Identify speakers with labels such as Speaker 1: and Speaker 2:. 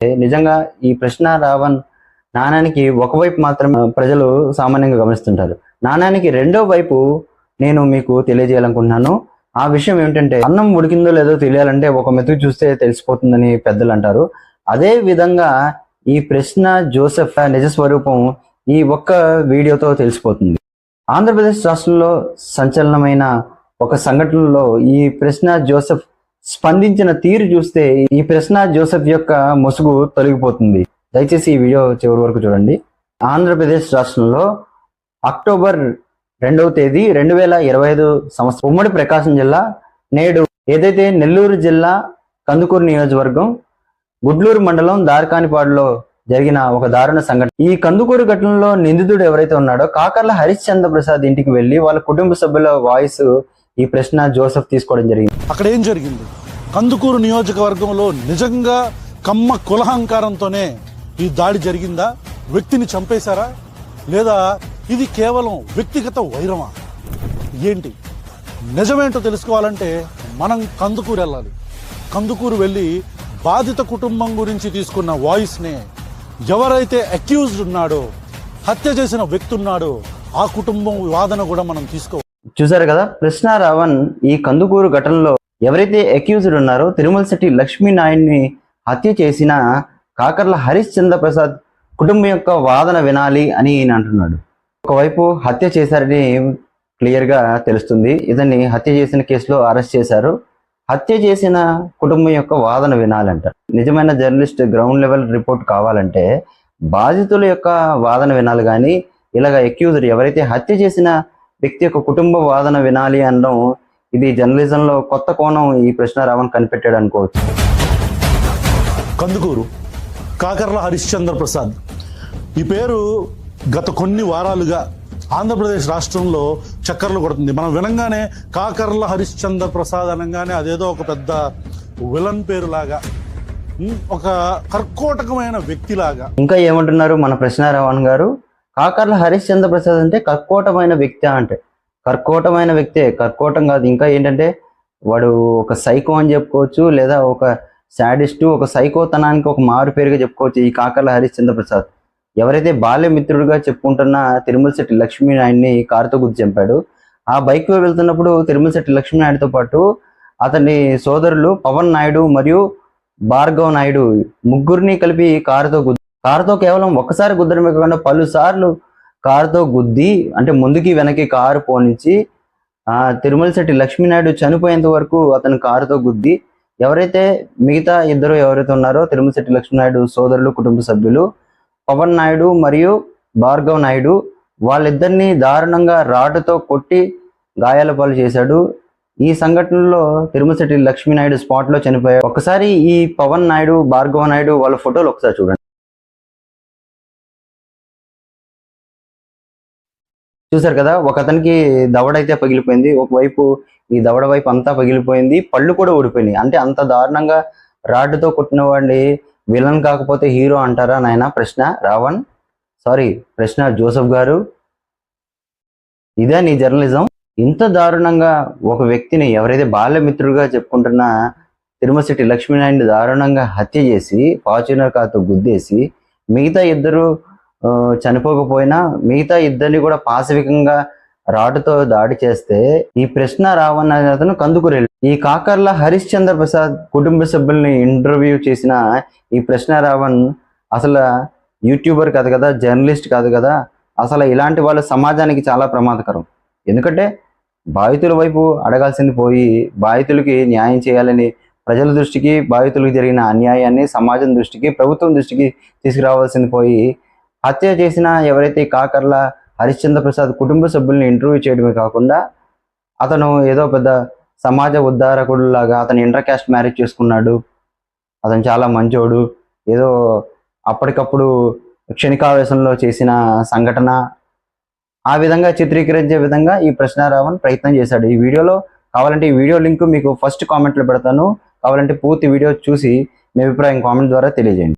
Speaker 1: నిజంగా ఈ ప్రశ్న రావణ్ నాణానికి ఒకవైపు మాత్రమే ప్రజలు సామాన్యంగా గమనిస్తుంటారు. నాణానికి రెండో వైపు నేను మీకు తెలియజేయాలనుకుంటున్నాను. ఆ విషయం ఏమిటంటే, అన్నం ఉడికిందో లేదో తెలియాలంటే ఒక మెతుకు చూస్తే తెలిసిపోతుందని పెద్దలు అంటారు. అదే విధంగా ఈ ప్రశ్న జోసెఫ్ నిజ స్వరూపం ఈ ఒక్క వీడియోతో తెలిసిపోతుంది. ఆంధ్రప్రదేశ్ రాష్ట్రంలో సంచలనమైన ఒక సంఘటనలో ఈ ప్రశ్న జోసెఫ్ స్పందించిన తీరు చూస్తే ఈ ప్రశ్న జోసెఫ్ యొక్క ముసుగు తొలగిపోతుంది. దయచేసి ఈ వీడియో చివరి వరకు చూడండి. ఆంధ్రప్రదేశ్ రాష్ట్రంలో అక్టోబర్ 2వ తేదీ 2025 సంవత్సరం ఉమ్మడి ప్రకాశం జిల్లా నేడు ఏదైతే నెల్లూరు జిల్లా కందుకూరు నియోజకవర్గం గుడ్లూరు మండలం దార్కానిపాడులో జరిగిన ఒక దారుణ సంఘటన. ఈ కందుకూరు ఘటనలో నిందితుడు ఎవరైతే ఉన్నాడో కాకర్ల హరిశ్చంద్ర ప్రసాద్ ఇంటికి వెళ్లి వాళ్ళ కుటుంబ సభ్యుల వాయిస్ ఈ ప్రశ్న జోసెఫ్ తీసుకోవడం జరిగింది.
Speaker 2: అక్కడ ఏం జరిగింది? కందుకూరు నియోజకవర్గంలో నిజంగా కమ్మ కులహంకారంతోనే ఈ దాడి జరిగిందా? వ్యక్తిని చంపేశారా? లేదా ఇది కేవలం వ్యక్తిగత వైరమా? ఏంటి నిజమేంటో తెలుసుకోవాలంటే మనం కందుకూరు వెళ్ళాలి. కందుకూరు వెళ్ళి బాధిత కుటుంబం గురించి తీసుకున్న వాయిస్నే ఎవరైతే అక్యూజ్డ్ ఉన్నాడో, హత్య చేసిన వ్యక్తి ఉన్నాడో ఆ కుటుంబం వాదన కూడా మనం తీసుకోవాలి.
Speaker 1: చూసారు కదా, ప్రశ్న రావణ్ ఈ కందుకూరు ఘటనలో ఎవరైతే అక్యూజ్డ్ ఉన్నారో తిరుమలశెట్టి లక్ష్మీనాయుడిని హత్య చేసిన కాకర్ల హరిశ్చంద్ర ప్రసాద్ కుటుంబం యొక్క వాదన వినాలి అని ఈయన అంటున్నాడు. ఒకవైపు హత్య చేశారని క్లియర్గా తెలుస్తుంది. ఇతన్ని హత్య చేసిన కేసులో అరెస్ట్ చేశారు. హత్య చేసిన కుటుంబం యొక్క వాదన వినాలంట. నిజమైన జర్నలిస్ట్ గ్రౌండ్ లెవెల్ రిపోర్ట్ కావాలంటే బాధితుల యొక్క వాదన వినాలి, కానీ ఇలాగ అక్యూజ్డ్ ఎవరైతే హత్య చేసిన వ్యక్తి యొక్క కుటుంబ వాదన వినాలి అనడం ఇది జర్నలిజంలో కొత్త కోణం ఈ ప్రశ్న రావణ్ కనిపెట్టాడు అనుకోవచ్చు.
Speaker 2: కందుకూరు కాకర్ల హరిశ్చంద్ర ప్రసాద్ ఈ పేరు గత కొన్ని వారాలుగా ఆంధ్రప్రదేశ్ రాష్ట్రంలో చక్కర్లు కొడుతుంది. మనం వినంగానే కాకర్ల హరిశ్చంద్ర ప్రసాద్ అనగానే అదేదో ఒక పెద్ద విలన్ పేరు లాగా, ఒక కర్కోటకమైన వ్యక్తిలాగా.
Speaker 1: ఇంకా ఏమంటున్నారు మన ప్రశ్న రావణ్ గారు? కాకర్ల హరిశ్చంద్ర ప్రసాద్ అంటే కర్కోటమైన వ్యక్తి అంటే కర్కోటమైన వ్యక్తే, కర్కోటం కాదు. ఇంకా ఏంటంటే వాడు ఒక సైకో అని చెప్పుకోవచ్చు, లేదా ఒక శాడిస్టు, ఒక సైకోతనానికి ఒక మారు పేరుగా చెప్పుకోవచ్చు ఈ కాకర్ల హరిశ్చంద్ర ప్రసాద్. ఎవరైతే బాల్యమిత్రుడిగా చెప్పుకుంటున్న తిరుమలశెట్టి లక్ష్మీనాయుడిని కారుతో గుద్ది చంపాడు. ఆ బైక్ వెళ్తున్నప్పుడు తిరుమలశెట్టి లక్ష్మీనాయుడితో పాటు అతని సోదరులు పవన్ నాయుడు మరియు భార్గవ్ నాయుడు ముగ్గురిని కలిపి కారుతో కేవలం ఒక్కసారి గుద్దడమే కాకుండా పలు సార్లు కారుతో గుద్ది, అంటే ముందుకి వెనక్కి కారు పోనించి తిరుమలశెట్టి లక్ష్మీనాయుడు చనిపోయేంత వరకు అతను కారుతో గుద్ది ఎవరైతే మిగతా ఇద్దరు ఎవరైతే ఉన్నారో తిరుమలశెట్టి లక్ష్మీనాయుడు సోదరులు కుటుంబ సభ్యులు పవన్ నాయుడు మరియు భార్గవ్ నాయుడు వాళ్ళిద్దరినీ దారుణంగా రాడ్డుతో కొట్టి గాయాల పాలు చేశాడు. ఈ సంఘటనలో తిరుమలశెట్టి లక్ష్మీనాయుడు స్పాట్లో చనిపోయాడు. ఒకసారి ఈ పవన్ నాయుడు భార్గవ నాయుడు వాళ్ళ ఫోటోలు ఒకసారి చూడండి. చూసారు కదా, ఒక అతనికి దవడైతే పగిలిపోయింది, ఒకవైపు ఈ దవడ వైపు అంతా పగిలిపోయింది, పళ్ళు కూడా ఊడిపోయినాయి. అంటే అంత దారుణంగా రాడ్డుతో కొట్టిన వాడిని విలన్ కాకపోతే హీరో అంటారా నాయన ప్రశ్న రావణ్? సారీ ప్రశ్న జోసెఫ్ గారు, ఇదే నీ జర్నలిజం? ఇంత దారుణంగా ఒక వ్యక్తిని ఎవరైతే బాల్యమిత్రుడిగా చెప్పుకుంటున్న తిరుమలశెట్టి లక్ష్మీనాయుడిని దారుణంగా హత్య చేసి ఫార్చునర్ కార్తో గుద్దేసి మిగతా ఇద్దరు చనిపోకపోయినా మిగతా ఇద్దరిని కూడా పాశవికంగా రాడ్డుతో దాడి చేస్తే ఈ ప్రశ్న రావణ్ అనే అతను కందుకూరు. ఈ కాకర్ల హరిశ్చంద్ర ప్రసాద్ కుటుంబ సభ్యుల్ని ఇంటర్వ్యూ చేసిన ఈ ప్రశ్న రావణ్ అసలు యూట్యూబర్ కాదు కదా, జర్నలిస్ట్ కాదు కదా. అసలు ఇలాంటి వాళ్ళ సమాజానికి చాలా ప్రమాదకరం. ఎందుకంటే బాధితుల వైపు అడగాల్సింది పోయి బాధితులకి న్యాయం చేయాలని ప్రజల దృష్టికి బాధితులకు జరిగిన అన్యాయాన్ని సమాజం దృష్టికి ప్రభుత్వం దృష్టికి తీసుకురావాల్సింది పోయి హత్య చేసిన ఎవరైతే కాకర్ల హరిశ్చంద్ర ప్రసాద్ కుటుంబ సభ్యుల్ని ఇంటర్వ్యూ చేయడమే కాకుండా అతను ఏదో పెద్ద సమాజ ఉద్ధారకుడు లాగా అతను ఇంటర్ క్యాస్ట్ మ్యారేజ్ చేసుకున్నాడు, అతను చాలా మంచోడు, ఏదో అప్పటికప్పుడు క్షణికావేశంలో చేసిన సంఘటన, ఆ విధంగా చిత్రీకరించే విధంగా ఈ ప్రశ్న రావణ్ ప్రయత్నం చేశాడు. ఈ వీడియోలో కావాలంటే ఈ వీడియో లింక్ మీకు ఫస్ట్ కామెంట్లో పెడతాను. కావాలంటే పూర్తి వీడియో చూసి మీ అభిప్రాయం కామెంట్ ద్వారా తెలియజేయండి.